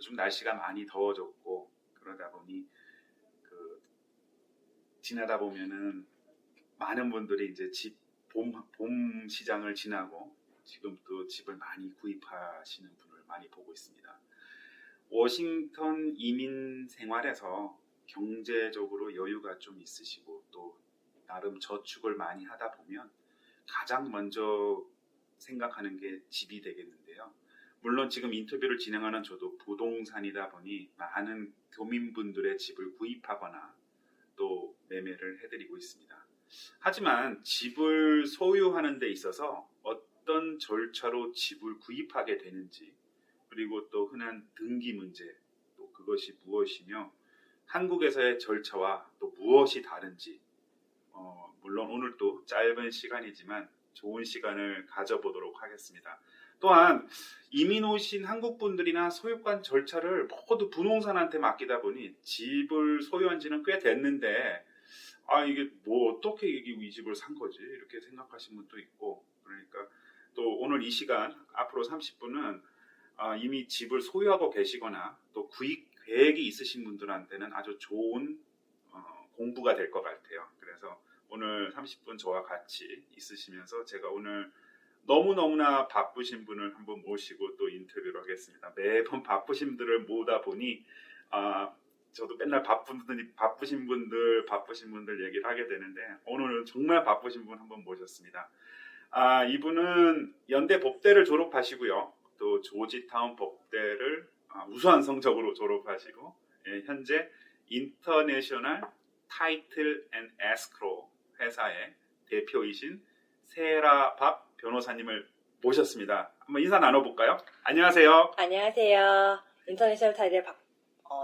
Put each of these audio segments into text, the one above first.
요즘 날씨가 많이 더워졌고 그러다 보니 지나다 보면은 많은 분들이 이제 봄 시장을 지나고 지금 또 집을 많이 구입하시는 분을 많이 보고 있습니다. 워싱턴 이민 생활에서 경제적으로 여유가 좀 있으시고 또 나름 저축을 많이 하다 보면 가장 먼저 생각하는 게 집이 되겠는데요. 물론 지금 인터뷰를 진행하는 저도 부동산이다 보니 많은 교민분들의 집을 구입하거나 또 매매를 해드리고 있습니다. 하지만 집을 소유하는 데 있어서 어떤 절차로 집을 구입하게 되는지, 그리고 또 흔한 등기 문제, 또 그것이 무엇이며 한국에서의 절차와 또 무엇이 다른지, 물론 오늘 또 짧은 시간이지만 좋은 시간을 가져보도록 하겠습니다. 또한 이민 오신 한국 분들이나 소유권 절차를 모두 부동산한테 맡기다 보니 집을 소유한 지는 꽤 됐는데 이게 뭐 어떻게 이 집을 산 거지 이렇게 생각하시는 분도 있고, 그러니까 또 오늘 이 시간 앞으로 30분은 이미 집을 소유하고 계시거나 또 구입 계획이 있으신 분들한테는 아주 좋은 공부가 될 것 같아요. 그래서 오늘 30분 저와 같이 있으시면서 제가 오늘 너무너무나 바쁘신 분을 한번 모시고 또 인터뷰를 하겠습니다. 매번 바쁘신 분들을 모으다 보니 저도 맨날 바쁘신 분들 얘기를 하게 되는데 오늘은 정말 바쁘신 분 한번 모셨습니다. 이분은 연대 법대를 졸업하시고요. 또 조지타운 법대를 우수한 성적으로 졸업하시고 현재 인터내셔널 타이틀 앤 에스크로 회사의 대표이신 세라박 변호사님을 모셨습니다. 한번 인사 나눠볼까요? 안녕하세요. 안녕하세요. 인터내셔널 타이틀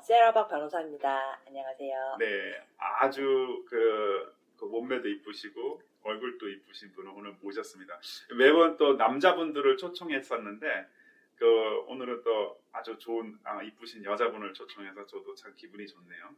세라박 변호사입니다. 안녕하세요. 네, 아주 그 몸매도 이쁘시고 얼굴도 이쁘신 분을 오늘 모셨습니다. 매번 또 남자분들을 초청했었는데 오늘은 또 아주 좋은 이쁘신 여자분을 초청해서 저도 참 기분이 좋네요.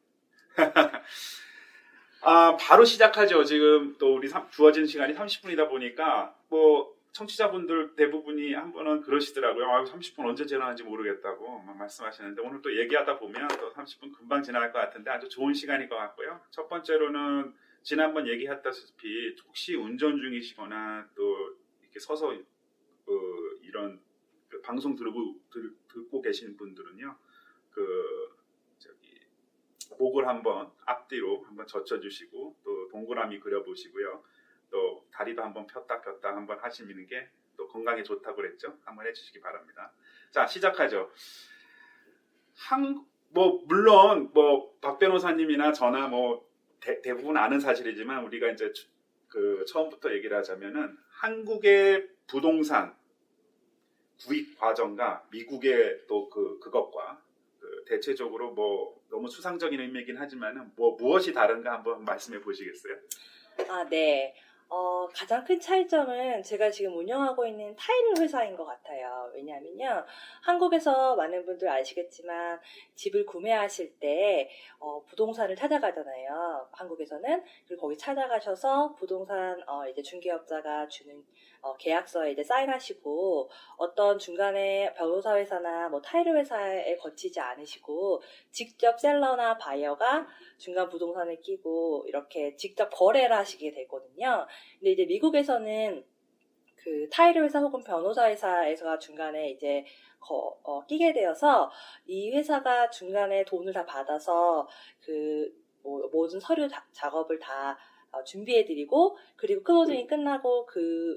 바로 시작하죠. 지금 또 우리 주어진 시간이 30분이다 보니까 뭐 청취자분들 대부분이 한 번은 그러시더라고요. 30분 언제 지나는지 모르겠다고 말씀하시는데 오늘 또 얘기하다 보면 또 30분 금방 지나갈 것 같은데 아주 좋은 시간일 것 같고요. 첫 번째로는 지난번 얘기했다시피 혹시 운전 중이시거나 또 이렇게 서서 이런 방송 듣고 계신 분들은요, 목을 한번 앞뒤로 한번 젖혀주시고 또 동그라미 그려보시고요. 또 다리도 한번 폈다 한번 하시는 게 또 건강에 좋다고 그랬죠. 한번 해주시기 바랍니다. 자, 시작하죠. 물론 박 변호사님이나 저나 대부분 아는 사실이지만 우리가 이제 처음부터 얘기를 하자면은 한국의 부동산 구입 과정과 미국의 또 그것과 대체적으로 너무 수상적인 의미이긴 하지만은 무엇이 다른가 한번 말씀해 보시겠어요? 네. 가장 큰 차이점은 제가 지금 운영하고 있는 타일 회사인 것 같아요. 왜냐하면요, 한국에서 많은 분들 아시겠지만 집을 구매하실 때 부동산을 찾아가잖아요. 한국에서는. 그리고 거기 찾아가셔서 부동산 이제 중개업자가 주는 계약서에 이제 사인하시고 어떤 중간에 변호사 회사나 타일 회사에 거치지 않으시고 직접 셀러나 바이어가 중간 부동산을 끼고 이렇게 직접 거래를 하시게 되거든요. 근데 이제 미국에서는 그 타일 회사 혹은 변호사 회사에서 중간에 이제 끼게 되어서 이 회사가 중간에 돈을 다 받아서 모든 서류 작업을 다 준비해드리고, 그리고 클로징이 끝나고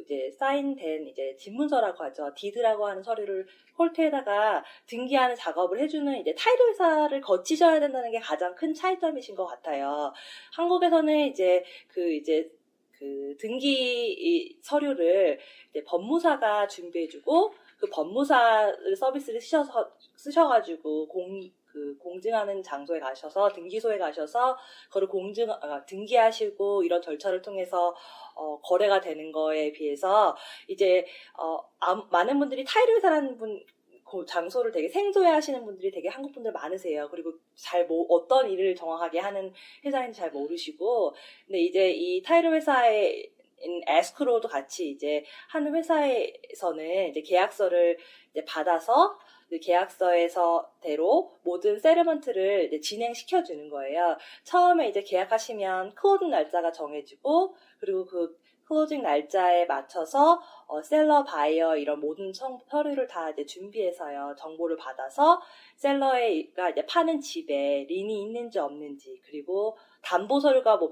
이제 사인된 이제 집문서라고 하죠. 디드라고 하는 서류를 홀트에다가 등기하는 작업을 해주는 이제 타일 회사를 거치셔야 된다는 게 가장 큰 차이점이신 것 같아요. 한국에서는 이제 등기 서류를 이제 법무사가 준비해주고 그 법무사 서비스를 쓰셔가지고 공증하는 장소에 가셔서 등기소에 가셔서 그걸 등기하시고 이런 절차를 통해서 거래가 되는 거에 비해서 이제 많은 분들이 타일 회사라는 그 장소를 되게 생소해하시는 분들이 되게 한국 분들 많으세요. 그리고 어떤 일을 정확하게 하는 회사인지 잘 모르시고, 근데 이제 이 타일 회사의 에스크로도 같이 이제 하는 회사에서는 이제 계약서를 이제 받아서 이제 계약서에서대로 모든 세르먼트를 이제 진행시켜 주는 거예요. 처음에 이제 계약하시면 클로징 날짜가 정해지고 그리고 그 클로징 날짜에 맞춰서 셀러, 바이어 이런 모든 서류를 다 이제 준비해서요. 정보를 받아서 셀러가 이제 파는 집에 린이 있는지 없는지 그리고 담보 서류가 뭐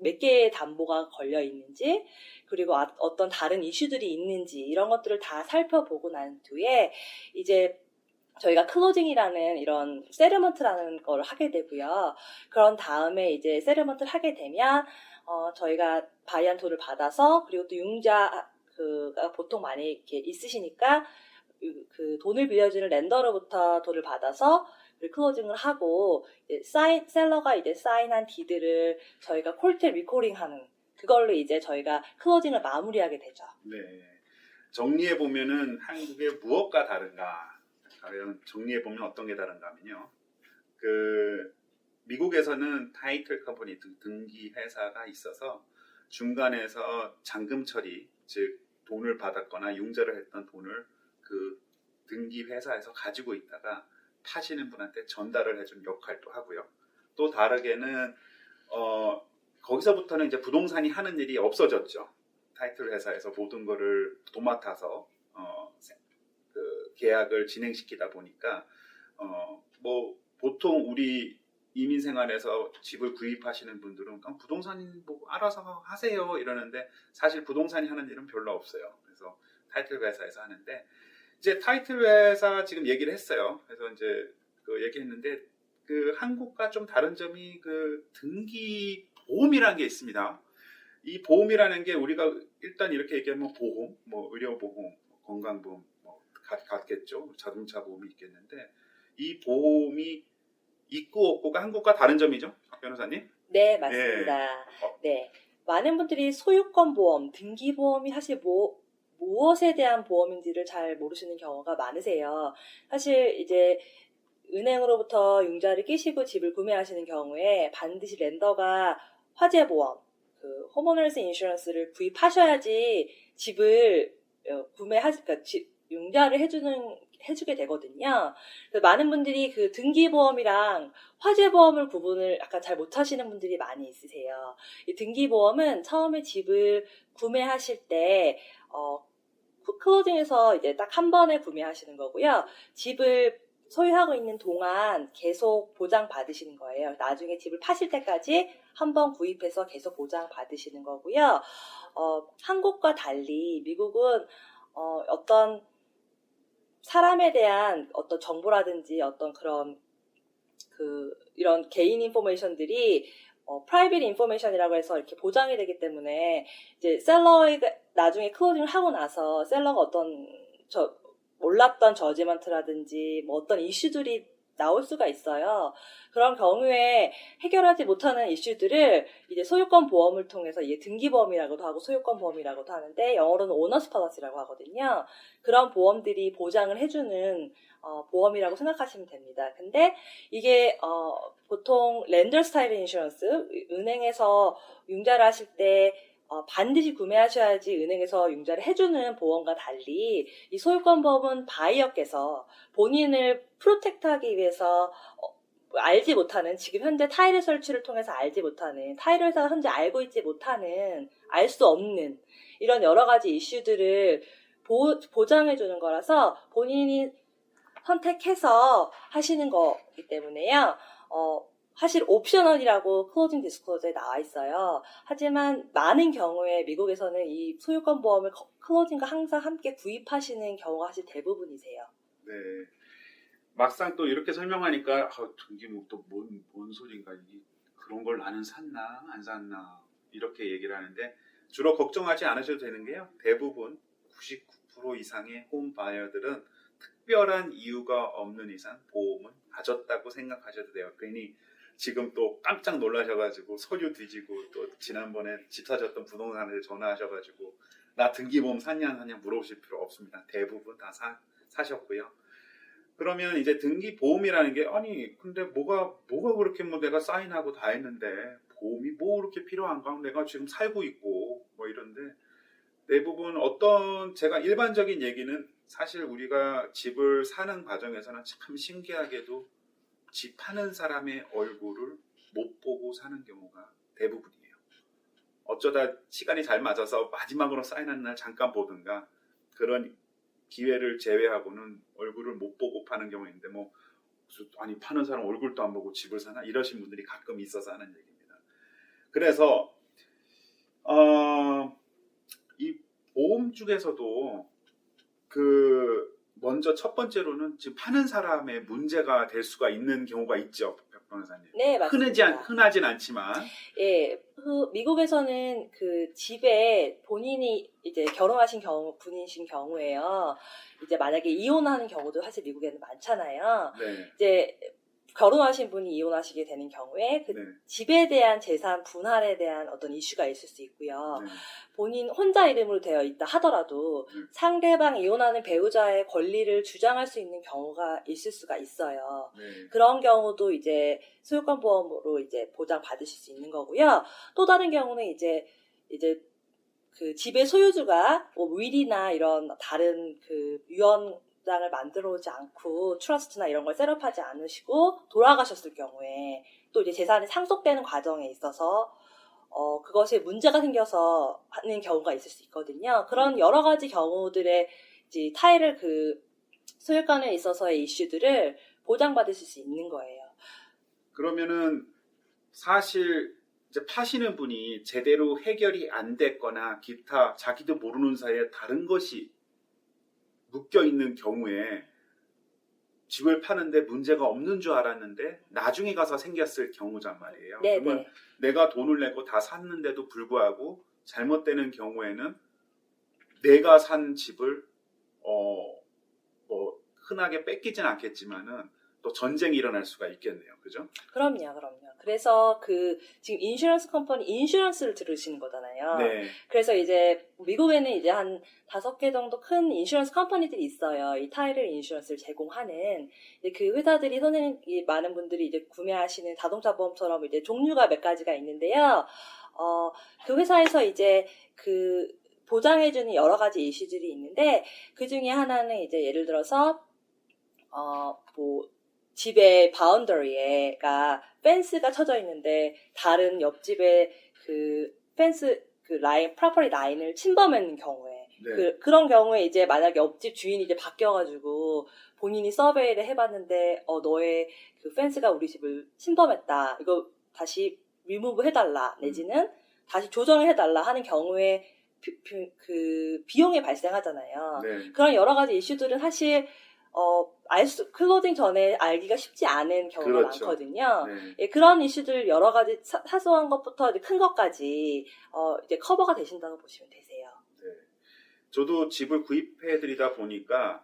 몇 개의 담보가 걸려 있는지 그리고 어떤 다른 이슈들이 있는지 이런 것들을 다 살펴보고 난 뒤에 이제 저희가 클로징이라는 이런 세르먼트라는 걸 하게 되고요. 그런 다음에 이제 세르먼트를 하게 되면 저희가 바이안 돈을 받아서 그리고 또 융자가 보통 많이 이렇게 있으시니까 그 돈을 빌려주는 렌더로부터 돈을 받아서 클로징을 하고 이제 셀러가 이제 사인한 디드를 저희가 콜텔 리코링하는 그걸로 이제 저희가 클로징을 마무리하게 되죠. 네. 정리해 보면은 한국의 무엇과 다른가? 과연 정리해 보면 어떤 게 다른가 하면요. 그 미국에서는 타이틀 컴퍼니 등기 회사가 있어서 중간에서 잔금 처리, 즉 돈을 받았거나 융자를 했던 돈을 그 등기 회사에서 가지고 있다가 파시는 분한테 전달을 해준 역할도 하고요. 또 다르게는 거기서부터는 이제 부동산이 하는 일이 없어졌죠. 타이틀 회사에서 모든 거를 도맡아서 그 계약을 진행시키다 보니까 뭐 보통 우리 이민 생활에서 집을 구입하시는 분들은 부동산 뭐 알아서 하세요 이러는데 사실 부동산이 하는 일은 별로 없어요. 그래서 타이틀 회사에서 하는데 이제 타이틀 회사 지금 얘기를 했어요. 그래서 이제 그 얘기했는데 그 한국과 좀 다른 점이 그 등기 보험이라는 게 있습니다. 이 보험이라는 게 우리가 일단 이렇게 얘기하면 보험, 뭐 의료보험, 건강보험 뭐 같겠죠. 자동차 보험이 있겠는데 이 보험이 있고 없고가 한국과 다른 점이죠, 박 변호사님? 네, 맞습니다. 네, 많은 분들이 소유권 보험, 등기 보험이 사실 무엇에 대한 보험인지를 잘 모르시는 경우가 많으세요. 사실 이제 은행으로부터 융자를 끼시고 집을 구매하시는 경우에 반드시 렌더가 화재 보험, 그 호머널스 인슈런스를 구입하셔야지 집을 그러니까 융자를 해주게 되거든요. 그래서 많은 분들이 그 등기보험이랑 화재보험을 구분을 약간 잘 못하시는 분들이 많이 있으세요. 이 등기보험은 처음에 집을 구매하실 때 클로징에서 이제 딱 한 번에 구매하시는 거고요. 집을 소유하고 있는 동안 계속 보장 받으시는 거예요. 나중에 집을 파실 때까지 한 번 구입해서 계속 보장 받으시는 거고요. 한국과 달리 미국은 어떤 사람에 대한 어떤 정보라든지 어떤 그런 이런 개인 인포메이션들이 프라이빗 인포메이션이라고 해서 이렇게 보장이 되기 때문에 이제 셀러가 나중에 클로징을 하고 나서 셀러가 어떤 몰랐던 저지먼트라든지 뭐 어떤 이슈들이 나올 수가 있어요. 그런 경우에 해결하지 못하는 이슈들을 이제 소유권 보험을 통해서 이게 등기보험이라고도 하고 소유권 보험이라고도 하는데 영어로는 오너스 펄러시라고 하거든요. 그런 보험들이 보장을 해주는 보험이라고 생각하시면 됩니다. 근데 이게 보통 렌더 스타일 인슈런스 은행에서 융자를 하실 때 반드시 구매하셔야지 은행에서 융자를 해주는 보험과 달리 이 소유권 보험은 바이어께서 본인을 프로텍트하기 위해서 알지 못하는 지금 현재 타일의 설치를 통해서 알지 못하는 타일 회사가 현재 알고 있지 못하는 알 수 없는 이런 여러 가지 이슈들을 보장해 주는 거라서 본인이 선택해서 하시는 거기 때문에요. 사실 옵셔널이라고 클로징 디스클로저에 나와 있어요. 하지만 많은 경우에 미국에서는 이 소유권 보험을 클로징과 항상 함께 구입하시는 경우가 사실 대부분이세요. 네. 막상 또 이렇게 설명하니까 등기 뭐 또 뭔 소린가 이게 그런 걸 나는 샀나 안 샀나 이렇게 얘기를 하는데 주로 걱정하지 않으셔도 되는 게요. 대부분 99% 이상의 홈 바이어들은 특별한 이유가 없는 이상 보험은 가졌다고 생각하셔도 돼요. 괜히 지금 또 깜짝 놀라셔가지고 서류 뒤지고 또 지난번에 집 사셨던 부동산에 전화하셔가지고 나 등기보험 샀냐 안 샀냐 물어보실 필요 없습니다. 대부분 다 사셨고요. 그러면 이제 등기보험이라는 게 아니 근데 뭐가 그렇게 뭐 내가 사인하고 다 했는데 보험이 뭐 그렇게 필요한가? 내가 지금 살고 있고 뭐 이런데 대부분 제가 일반적인 얘기는 사실 우리가 집을 사는 과정에서는 참 신기하게도 집 파는 사람의 얼굴을 못 보고 사는 경우가 대부분이에요. 어쩌다 시간이 잘 맞아서 마지막으로 사인하는 날 잠깐 보든가 그런 기회를 제외하고는 얼굴을 못 보고 파는 경우가 있는데 뭐 아니 파는 사람 얼굴도 안 보고 집을 사나 이러신 분들이 가끔 있어서 하는 얘기입니다. 그래서 이 보험 쪽에서도 먼저 첫 번째로는 지금 파는 사람의 문제가 될 수가 있는 경우가 있죠, 박 변호사님. 네, 맞습니다. 흔하진 않지만. 예, 미국에서는 그 집에 본인이 이제 결혼하신 분이신 경우에요. 이제 만약에 이혼하는 경우도 사실 미국에는 많잖아요. 네. 이제 결혼하신 분이 이혼하시게 되는 경우에 그 네. 집에 대한 재산 분할에 대한 어떤 이슈가 있을 수 있고요. 네. 본인 혼자 이름으로 되어 있다 하더라도 상대방 이혼하는 배우자의 권리를 주장할 수 있는 경우가 있을 수가 있어요. 네. 그런 경우도 이제 소유권 보험으로 이제 보장 받으실 수 있는 거고요. 또 다른 경우는 이제 그 집의 소유주가 뭐 윌이나 이런 다른 그 유언장을 만들어 오지 않고 트러스트나 이런 걸 셋업하지 않으시고 돌아가셨을 경우에 또 이제 재산이 상속되는 과정에 있어서 그것에 문제가 생겨서 하는 경우가 있을 수 있거든요. 그런 여러 가지 경우들의 이제 타일을 그 소유권에 있어서의 이슈들을 보장받으실 수 있는 거예요. 그러면은 사실 이제 파시는 분이 제대로 해결이 안 됐거나 기타 자기도 모르는 사이에 다른 것이 묶여 있는 경우에 집을 파는데 문제가 없는 줄 알았는데 나중에 가서 생겼을 경우란 말이에요. 네네. 그러면 내가 돈을 내고 다 샀는데도 불구하고 잘못되는 경우에는 내가 산 집을 뭐 흔하게 뺏기진 않겠지만은 또 전쟁이 일어날 수가 있겠네요. 그죠? 그럼요. 그래서 지금 인슈런스를 들으시는 거잖아요. 네. 그래서 이제 미국에는 이제 한 5개 정도 큰 인슈런스 컴퍼니들이 있어요. 이 타이틀 인슈런스를 제공하는. 그 회사들이 많은 분들이 이제 구매하시는 자동차 보험처럼 이제 종류가 몇 가지가 있는데요. 그 회사에서 이제 보장해주는 여러 가지 이슈들이 있는데 그 중에 하나는 이제 예를 들어서 집의 바운더리에가 펜스가 쳐져 있는데 다른 옆집에 그 펜스 프로퍼티 라인을 침범하는 경우에 네. 그런 경우에 이제 만약에 옆집 주인이 이제 바뀌어가지고 본인이 서베이를 해봤는데 너의 그 펜스가 우리 집을 침범했다. 이거 다시 리무브 해달라 내지는 다시 조정을 해달라 하는 경우에 비용이 발생하잖아요. 네. 그런 여러 가지 이슈들은 사실 클로징 전에 알기가 쉽지 않은 경우가 그렇죠. 많거든요. 네. 예, 그런 이슈들 여러 가지 사소한 것부터 큰 것까지 이제 커버가 되신다고 보시면 되세요. 네. 저도 집을 구입해드리다 보니까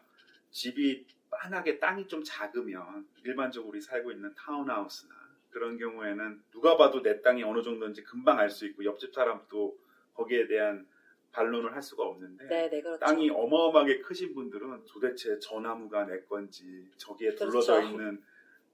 집이 만약에 땅이 좀 작으면 일반적으로 우리 살고 있는 타운하우스나 그런 경우에는 누가 봐도 내 땅이 어느 정도인지 금방 알 수 있고 옆집 사람도 거기에 대한 반론을 할 수가 없는데 네, 그렇죠. 땅이 어마어마하게 크신 분들은 도대체 저 나무가 내 건지 저기에 둘러져 그렇죠. 있는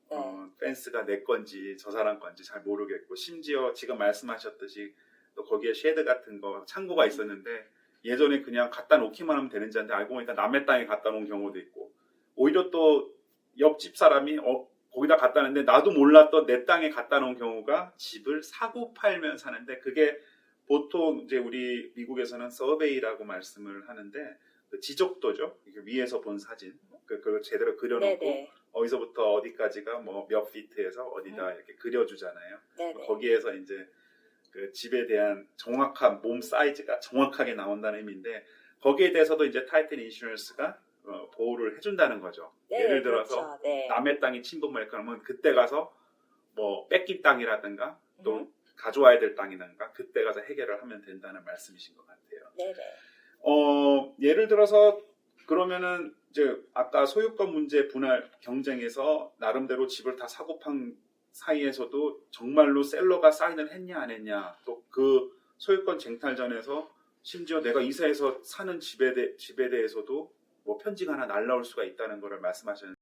네. 펜스가 내 건지 저 사람 건지 잘 모르겠고 심지어 지금 말씀하셨듯이 또 거기에 쉐드 같은 거 창고가 있었는데 예전에 그냥 갖다 놓기만 하면 되는 자인데 알고 보니까 남의 땅에 갖다 놓은 경우도 있고 오히려 또 옆집 사람이 거기다 갖다 놨는데 나도 몰랐던 내 땅에 갖다 놓은 경우가 집을 사고 팔면 사는데 그게 보통 이제 우리 미국에서는 서베이라고 말씀을 하는데 지적도죠. 위에서 본 사진 그걸 제대로 그려놓고 네네. 어디서부터 어디까지가 뭐 몇 피트에서 어디다 이렇게 그려주잖아요. 네네. 거기에서 이제 그 집에 대한 정확한 몸 사이즈가 정확하게 나온다는 의미인데 거기에 대해서도 이제 타이틀 인슈런스가 보호를 해준다는 거죠. 네, 예를 들어서 그렇죠. 네. 남의 땅이 침범할 거면 그때 가서 뭐 뺏긴 땅이라든가 또 가져와야 될 땅이든가 그때 가서 해결을 하면 된다는 말씀이신 것 같아요. 네네. 예를 들어서 그러면은 이제 아까 소유권 문제 분할 경쟁에서 나름대로 집을 다 사고 판 사이에서도 정말로 셀러가 사인을 했냐 안 했냐 또 그 소유권 쟁탈전에서 심지어 내가 이사해서 사는 집에 대해서도 뭐 편지가 하나 날라올 수가 있다는 거를 말씀하셨는데